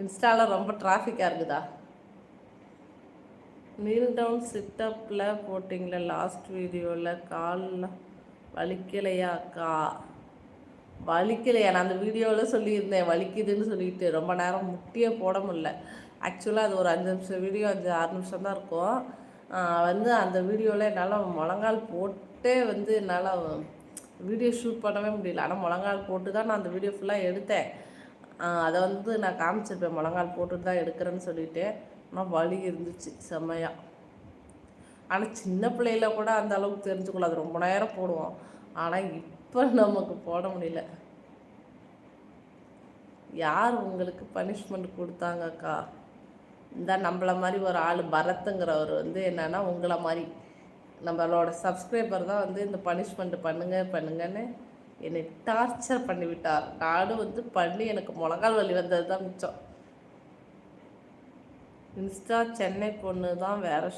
இன்ஸ்டாவில் ரொம்ப டிராஃபிக்காக இருக்குதா? நீல் டவுன் சிட்டப்பில் போட்டிங்களே லாஸ்ட் வீடியோவில் காலில் வலிக்கலையா அக்கா? வலிக்கலையா? நான் அந்த வீடியோவில் சொல்லியிருந்தேன் வலிக்குதுன்னு சொல்லிட்டு ரொம்ப நேரம் முட்டியே போட முடியல. ஆக்சுவலாக அது ஒரு 5 நிமிஷம் வீடியோ, 5-6 நிமிஷம் தான் இருக்கும். அந்த வீடியோவில் என்னால் முழங்கால் போட்டே என்னால் வீடியோ ஷூட் பண்ணவே முடியல. ஆனால் முழங்கால் போட்டு தான் நான் அந்த வீடியோ ஃபுல்லாக எடுத்தேன். அதை நான் காமிச்சிருப்பேன் முழங்கால் போட்டுட்டு தான் எடுக்கிறேன்னு சொல்லிட்டு. ஆனால் வலி இருந்துச்சு செம்மையாக. ஆனால் சின்ன பிள்ளையில கூட அந்த அளவுக்கு தெரிஞ்சுக்கல, அது ரொம்ப நேரம் போடுவோம். ஆனால் இப்போ நமக்கு போட முடியல. யார் உங்களுக்கு பனிஷ்மெண்ட் கொடுத்தாங்கக்கா? இந்த நம்மளை மாதிரி ஒரு ஆள் பரத்துங்கிறவர் என்னென்னா உங்களை மாதிரி நம்மளோட சப்ஸ்கிரைபர் தான் இந்த பனிஷ்மெண்ட் பண்ணுங்கன்னு என்னை டார்ச்சர் பண்ணிவிட்டார். நானும் பண்ணி எனக்கு முழங்கால் வலி வந்தது தான் மிச்சம். இன்ஸ்டா சென்னை பொண்ணு தான் வேறு